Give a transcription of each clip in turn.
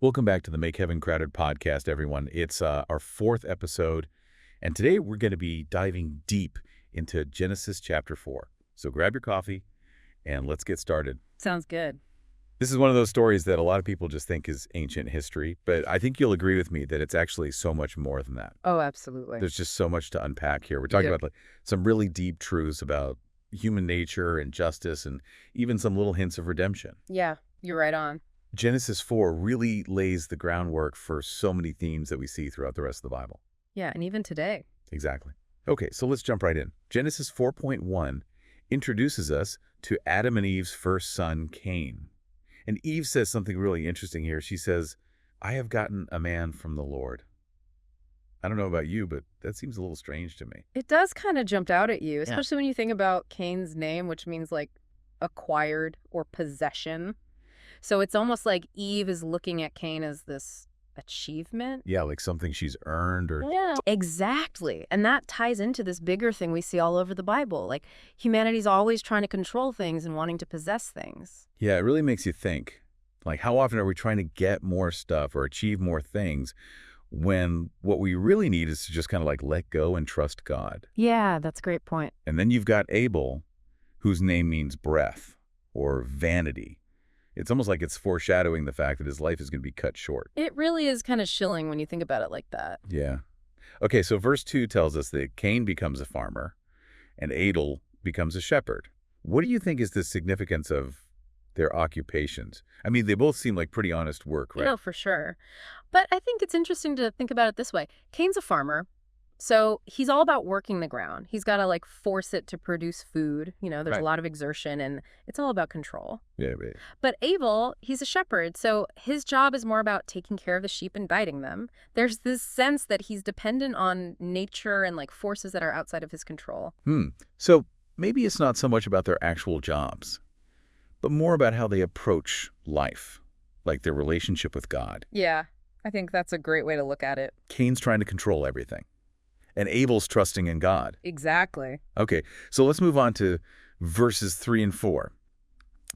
Welcome back to the Make Heaven Crowded podcast, everyone. It's our fourth episode, and today we're going to be diving deep into Genesis chapter 4. So grab your coffee, and let's get started. Sounds good. This is one of those stories that a lot of people just think is ancient history, but I think you'll agree with me that it's actually so much more than that. Oh, absolutely. There's just so much to unpack here. We're talking about some really deep truths about human nature and justice, and even some little hints of redemption. Yeah, you're right on. Genesis 4 really lays the groundwork for so many themes that we see throughout the rest of the Bible. Yeah, and even today. Exactly. Okay, so let's jump right in. Genesis 4.1 introduces us to Adam and Eve's first son, Cain. And Eve says something really interesting here. She says, "I have gotten a man from the Lord." I don't know about you, but that seems a little strange to me. It does kind of jump out at you, especially when you think about Cain's name, which means like acquired or possession. So it's almost like Eve is looking at Cain as this achievement. Yeah, like something she's earned or... Yeah, exactly. And that ties into this bigger thing we see all over the Bible. Like humanity's always trying to control things and wanting to possess things. Yeah, it really makes you think. Like, how often are we trying to get more stuff or achieve more things when what we really need is to just kind of like let go and trust God? Yeah, that's a great point. And then you've got Abel, whose name means breath or vanity. It's almost like it's foreshadowing the fact that his life is going to be cut short. It really is kind of chilling when you think about it like that. Yeah. Okay, so verse 2 tells us that Cain becomes a farmer and Abel becomes a shepherd. What do you think is the significance of their occupations? I mean, they both seem like pretty honest work, right? No, for sure. But I think it's interesting to think about it this way. Cain's a farmer, so he's all about working the ground. He's got to like force it to produce food. You know, there's a lot of exertion and it's all about control. Yeah, right. But Abel, he's a shepherd, so his job is more about taking care of the sheep and guiding them. There's this sense that he's dependent on nature and like forces that are outside of his control. So maybe it's not so much about their actual jobs, but more about how they approach life, like their relationship with God. Yeah, I think that's a great way to look at it. Cain's trying to control everything, and Abel's trusting in God. Exactly. Okay, so let's move on to verses 3 and 4.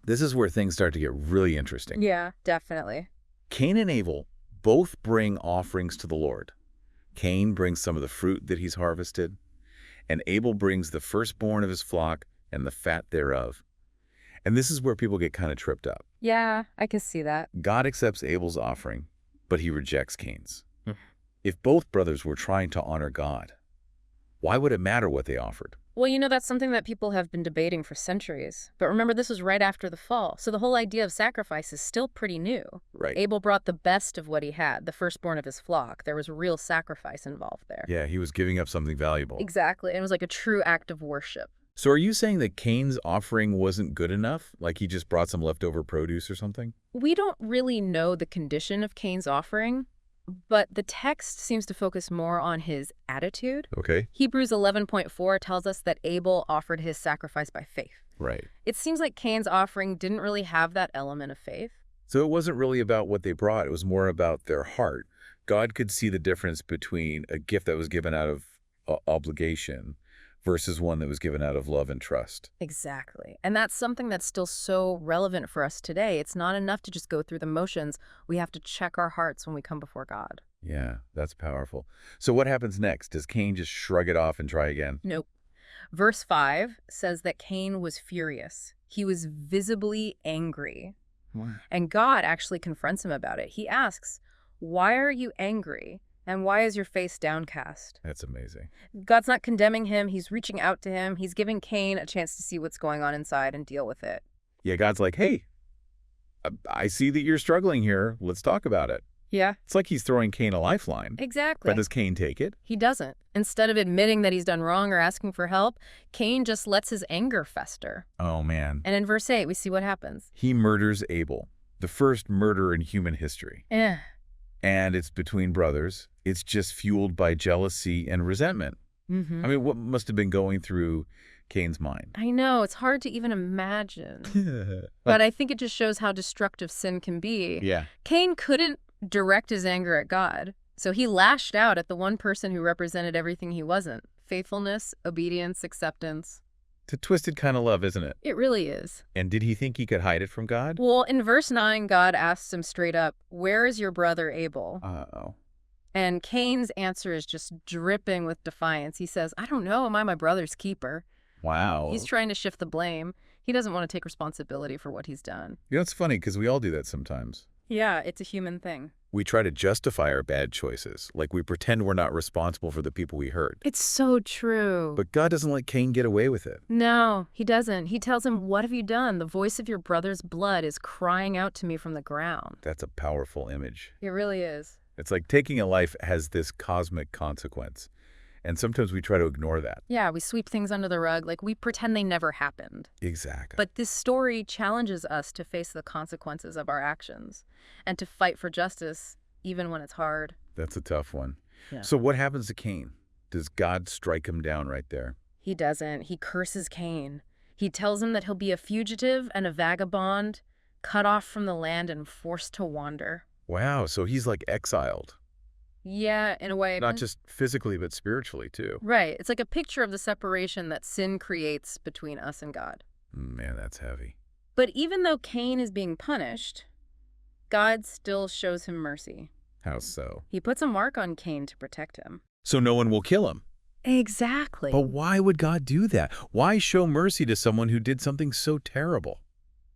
This is where things start to get really interesting. Yeah, definitely. Cain and Abel both bring offerings to the Lord. Cain brings some of the fruit that he's harvested, and Abel brings the firstborn of his flock and the fat thereof. And this is where people get kind of tripped up. Yeah, I can see that. God accepts Abel's offering, but he rejects Cain's. If both brothers were trying to honor God, why would it matter what they offered? Well, you know, that's something that people have been debating for centuries. But remember, this was right after the fall, so the whole idea of sacrifice is still pretty new. Right. Abel brought the best of what he had, the firstborn of his flock. There was real sacrifice involved there. Yeah, he was giving up something valuable. Exactly. It was like a true act of worship. So are you saying that Cain's offering wasn't good enough? Like he just brought some leftover produce or something? We don't really know the condition of Cain's offering, but the text seems to focus more on his attitude. Okay. Hebrews 11.4 tells us that Abel offered his sacrifice by faith. Right. It seems like Cain's offering didn't really have that element of faith. So it wasn't really about what they brought. It was more about their heart. God could see the difference between a gift that was given out of obligation versus one that was given out of love and trust. Exactly. And that's something that's still so relevant for us today. It's not enough to just go through the motions. We have to check our hearts when we come before God. Yeah, that's powerful. So what happens next? Does Cain just shrug it off and try again? Nope. Verse 5 says that Cain was furious. He was visibly angry. Wow. And God actually confronts him about it. He asks, "Why are you angry? And why is your face downcast?" That's amazing. God's not condemning him. He's reaching out to him. He's giving Cain a chance to see what's going on inside and deal with it. Yeah, God's like, hey, I see that you're struggling here. Let's talk about it. Yeah. It's like he's throwing Cain a lifeline. Exactly. But does Cain take it? He doesn't. Instead of admitting that he's done wrong or asking for help, Cain just lets his anger fester. Oh, man. And in verse 8, we see what happens. He murders Abel, the first murder in human history. Yeah. And it's between brothers. It's just fueled by jealousy and resentment. Mm-hmm. I mean, what must have been going through Cain's mind? I know. It's hard to even imagine. But I think it just shows how destructive sin can be. Yeah. Cain couldn't direct his anger at God, so he lashed out at the one person who represented everything he wasn't: faithfulness, obedience, acceptance. It's a twisted kind of love, isn't it? It really is. And did he think he could hide it from God? Well, in verse 9, God asks him straight up, "Where is your brother Abel?" Uh-oh. And Cain's answer is just dripping with defiance. He says, "I don't know. Am I my brother's keeper?" Wow. He's trying to shift the blame. He doesn't want to take responsibility for what he's done. You know, it's funny because we all do that sometimes. Yeah, it's a human thing. We try to justify our bad choices, like we pretend we're not responsible for the people we hurt. It's so true. But God doesn't let Cain get away with it. No, he doesn't. He tells him, "What have you done? The voice of your brother's blood is crying out to me from the ground." That's a powerful image. It really is. It's like taking a life has this cosmic consequence. And sometimes we try to ignore that. Yeah, we sweep things under the rug, like we pretend they never happened. Exactly. But this story challenges us to face the consequences of our actions and to fight for justice, even when it's hard. That's a tough one. Yeah. So what happens to Cain? Does God strike him down right there? He doesn't. He curses Cain. He tells him that he'll be a fugitive and a vagabond, cut off from the land and forced to wander. Wow, so he's like exiled. Yeah, in a way. Not just physically, but spiritually too. Right. It's like a picture of the separation that sin creates between us and God. Man, that's heavy. But even though Cain is being punished, God still shows him mercy. How so? He puts a mark on Cain to protect him. So no one will kill him. Exactly. But why would God do that? Why show mercy to someone who did something so terrible?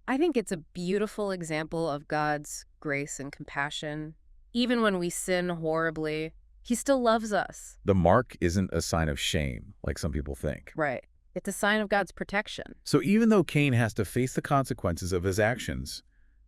I think it's a beautiful example of God's grace and compassion. Even when we sin horribly, he still loves us. The mark isn't a sign of shame, like some people think. Right. It's a sign of God's protection. So even though Cain has to face the consequences of his actions,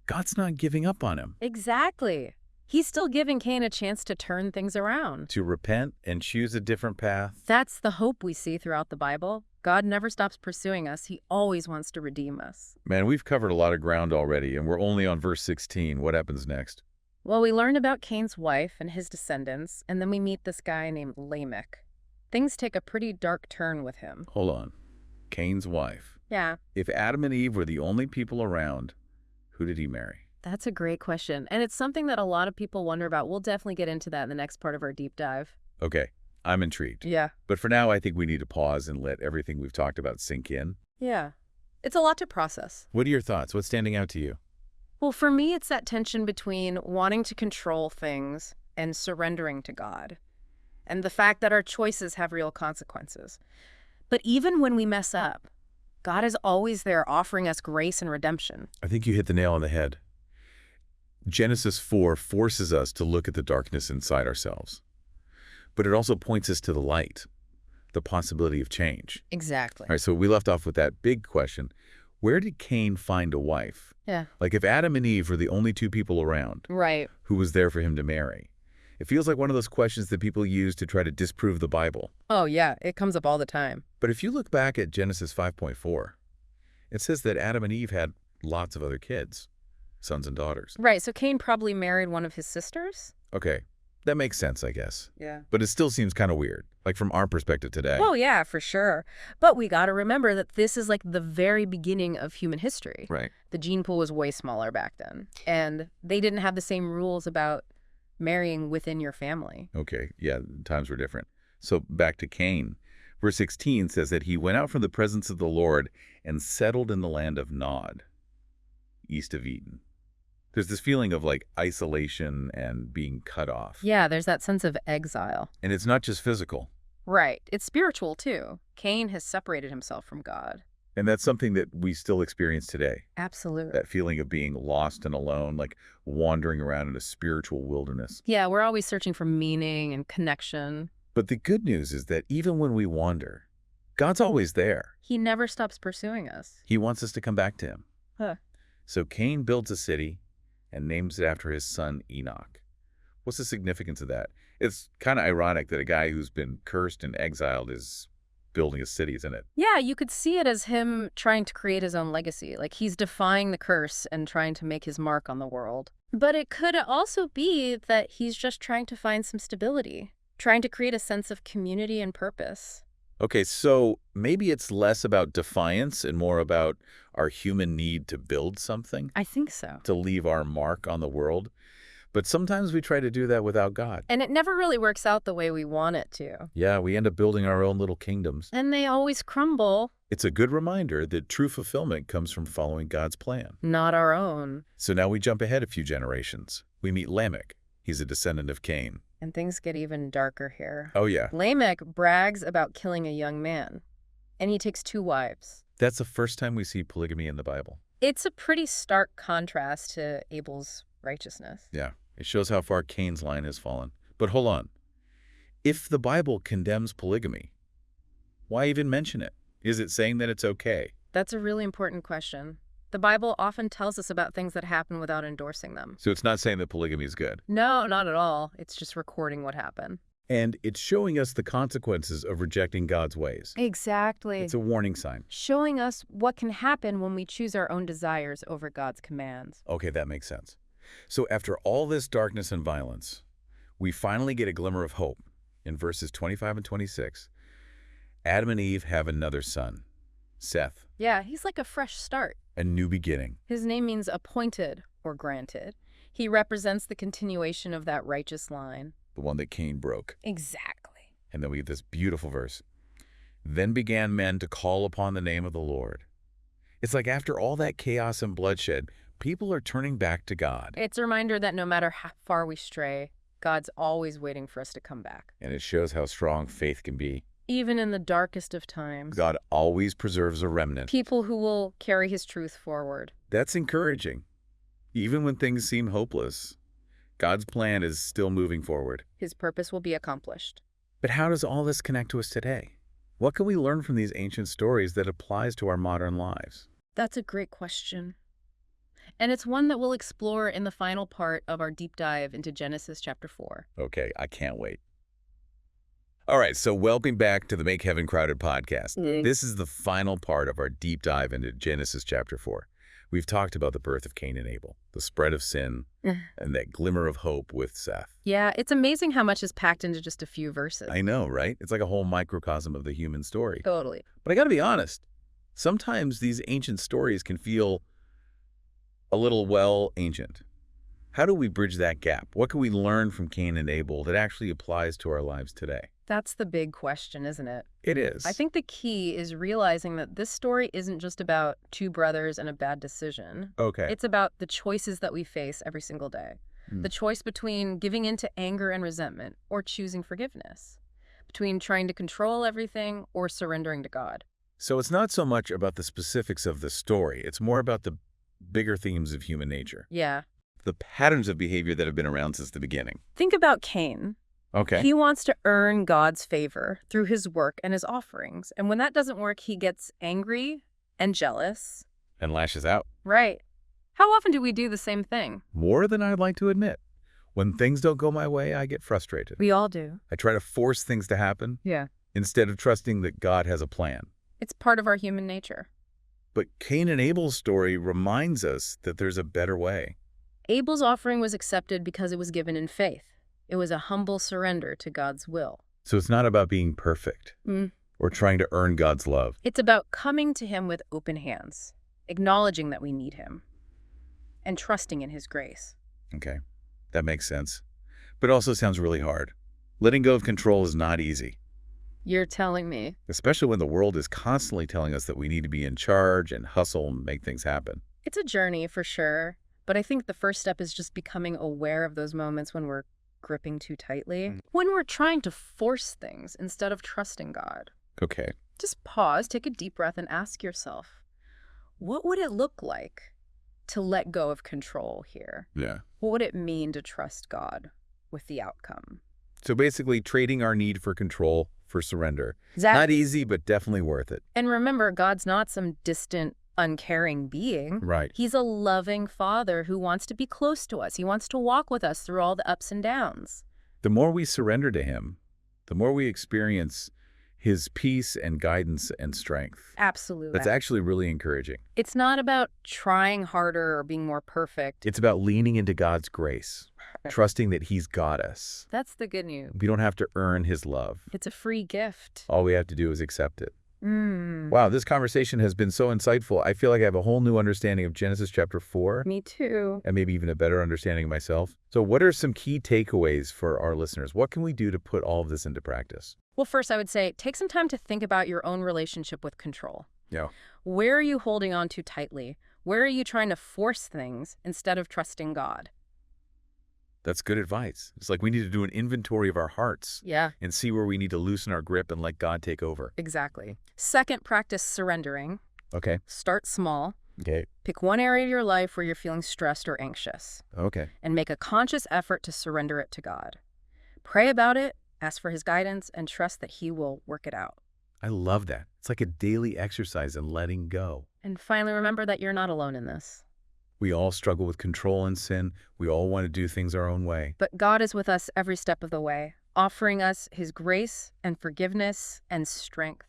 God's not giving up on him. Exactly. He's still giving Cain a chance to turn things around. To repent and choose a different path. That's the hope we see throughout the Bible. God never stops pursuing us. He always wants to redeem us. Man, we've covered a lot of ground already, and we're only on verse 16. What happens next? Well, we learn about Cain's wife and his descendants, and then we meet this guy named Lamech. Things take a pretty dark turn with him. Hold on. Cain's wife. Yeah. If Adam and Eve were the only people around, who did he marry? That's a great question, and it's something that a lot of people wonder about. We'll definitely get into that in the next part of our deep dive. Okay, I'm intrigued. Yeah. But for now, I think we need to pause and let everything we've talked about sink in. Yeah. It's a lot to process. What are your thoughts? What's standing out to you? Well, for me, it's that tension between wanting to control things and surrendering to God, and the fact that our choices have real consequences. But even when we mess up, God is always there offering us grace and redemption. I think you hit the nail on the head. Genesis 4 forces us to look at the darkness inside ourselves. But it also points us to the light, the possibility of change. Exactly. All right, so we left off with that big question. Where did Cain find a wife? Yeah. Like if Adam and Eve were the only two people around, Right. who was there for him to marry? It feels like one of those questions that people use to try to disprove the Bible. Oh, yeah. It comes up all the time. But if you look back at Genesis 5.4, it says that Adam and Eve had lots of other kids, sons and daughters. Right. So Cain probably married one of his sisters? Okay, that makes sense, I guess. Yeah. But it still seems kind of weird, like from our perspective today. Oh, yeah, for sure. But we got to remember that this is like the very beginning of human history. Right. The gene pool was way smaller back then. And they didn't have the same rules about marrying within your family. Okay, yeah, times were different. So back to Cain. Verse 16 says that he went out from the presence of the Lord and settled in the land of Nod, east of Eden. There's this feeling of like isolation and being cut off. Yeah, there's that sense of exile. And it's not just physical. Right. It's spiritual, too. Cain has separated himself from God. And that's something that we still experience today. Absolutely. That feeling of being lost and alone, like wandering around in a spiritual wilderness. Yeah, we're always searching for meaning and connection. But the good news is that even when we wander, God's always there. He never stops pursuing us. He wants us to come back to him. Huh. So Cain builds a city and names it after his son Enoch. What's the significance of that? It's kind of ironic that a guy who's been cursed and exiled is building a city, isn't it? Yeah, you could see it as him trying to create his own legacy. Like he's defying the curse and trying to make his mark on the world. But it could also be that he's just trying to find some stability, trying to create a sense of community and purpose. Okay, so maybe it's less about defiance and more about our human need to build something, I think so. to leave our mark on the world. But sometimes we try to do that without God. And it never really works out the way we want it to. Yeah, we end up building our own little kingdoms. And they always crumble. It's a good reminder that true fulfillment comes from following God's plan. Not our own. So now we jump ahead a few generations. We meet Lamech. He's a descendant of Cain. And things get even darker here. Oh, yeah. Lamech brags about killing a young man. And he takes 2 wives. That's the first time we see polygamy in the Bible. It's a pretty stark contrast to Abel's righteousness. Yeah, it shows how far Cain's line has fallen. But hold on. If the Bible condemns polygamy, why even mention it? Is it saying that it's okay? That's a really important question. The Bible often tells us about things that happen without endorsing them. So it's not saying that polygamy is good. No, not at all. It's just recording what happened. And it's showing us the consequences of rejecting God's ways. Exactly. It's a warning sign. Showing us what can happen when we choose our own desires over God's commands. Okay, that makes sense. So after all this darkness and violence, we finally get a glimmer of hope. In verses 25 and 26, Adam and Eve have another son, Seth. Yeah, he's like a fresh start. A new beginning. His name means appointed or granted. He represents the continuation of that righteous line. The one that Cain broke. Exactly. And then we have this beautiful verse. Then began men to call upon the name of the Lord. It's like after all that chaos and bloodshed, people are turning back to God. It's a reminder that no matter how far we stray, God's always waiting for us to come back. And it shows how strong faith can be. Even in the darkest of times. God always preserves a remnant. People who will carry his truth forward. That's encouraging. Even when things seem hopeless, God's plan is still moving forward. His purpose will be accomplished. But how does all this connect to us today? What can we learn from these ancient stories that applies to our modern lives? That's a great question. And it's one that we'll explore in the final part of our deep dive into Genesis chapter 4. Okay, I can't wait. All right, so welcome back to the Make Heaven Crowded podcast. This is the final part of our deep dive into Genesis chapter 4. We've talked about the birth of Cain and Abel, the spread of sin, and that glimmer of hope with Seth. Yeah, it's amazing how much is packed into just a few verses. I know, right? It's like a whole microcosm of the human story. Totally. But I got to be honest, sometimes these ancient stories can feel a little, well, ancient. How do we bridge that gap? What can we learn from Cain and Abel that actually applies to our lives today? That's the big question, isn't it? It is. I think the key is realizing that this story isn't just about 2 brothers and a bad decision. Okay. It's about the choices that we face every single day. The choice between giving in to anger and resentment or choosing forgiveness. Between trying to control everything or surrendering to God. So it's not so much about the specifics of the story. It's more about the bigger themes of human nature. Yeah. The patterns of behavior that have been around since the beginning. Think about Cain. Okay. He wants to earn God's favor through his work and his offerings. And when that doesn't work, he gets angry and jealous. And lashes out. Right. How often do we do the same thing? More than I'd like to admit. When things don't go my way, I get frustrated. We all do. I try to force things to happen Yeah. instead of trusting that God has a plan. It's part of our human nature. But Cain and Abel's story reminds us that there's a better way. Abel's offering was accepted because it was given in faith. It was a humble surrender to God's will. So it's not about being perfect or trying to earn God's love. It's about coming to him with open hands, acknowledging that we need him, and trusting in his grace. Okay, that makes sense. But it also sounds really hard. Letting go of control is not easy. You're telling me. Especially when the world is constantly telling us that we need to be in charge and hustle and make things happen. It's a journey for sure, but I think the first step is just becoming aware of those moments when we're gripping too tightly, when we're trying to force things instead of trusting God. Okay. Just pause, take a deep breath, and ask yourself, what would it look like to let go of control here? Yeah. What would it mean to trust God with the outcome? So basically trading our need for control for surrender. Exactly. Not easy, but definitely worth it. And remember, God's not some distant, uncaring being. Right. He's a loving Father who wants to be close to us. He wants to walk with us through all the ups and downs. The more we surrender to him, the more we experience his peace and guidance and strength. Absolutely. That's actually really encouraging. It's not about trying harder or being more perfect. It's about leaning into God's grace, trusting that he's got us. That's the good news. We don't have to earn his love. It's a free gift. All we have to do is accept it. Wow, this conversation has been so insightful. I feel like I have a whole new understanding of Genesis chapter 4. Me too. And maybe even a better understanding of myself. So what are some key takeaways for our listeners? What can we do to put all of this into practice? Well, first, I would say take some time to think about your own relationship with control. Yeah. Where are you holding on too tightly? Where are you trying to force things instead of trusting God? That's good advice. It's like we need to do an inventory of our hearts. Yeah. And see where we need to loosen our grip and let God take over. Exactly. Second, practice surrendering. Okay. Start small. Okay. Pick one area of your life where you're feeling stressed or anxious, Okay. and make a conscious effort to surrender it to God. Pray about it, ask for his guidance, and trust that he will work it out. I love that. It's like a daily exercise in letting go. And finally, remember that you're not alone in this. We all struggle with control and sin. We all want to do things our own way. But God is with us every step of the way, offering us his grace and forgiveness and strength.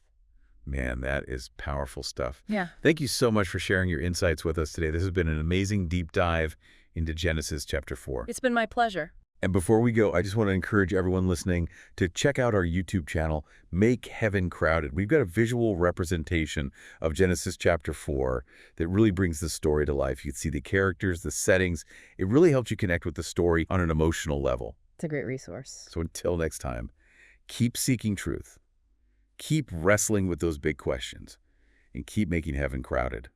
Man, that is powerful stuff. Yeah. Thank you so much for sharing your insights with us today. This has been an amazing deep dive into Genesis chapter 4. It's been my pleasure. And before we go, I just want to encourage everyone listening to check out our YouTube channel, Make Heaven Crowded. We've got a visual representation of Genesis chapter 4 that really brings the story to life. You can see the characters, the settings. It really helps you connect with the story on an emotional level. It's a great resource. So until next time, keep seeking truth, keep wrestling with those big questions, and keep making heaven crowded.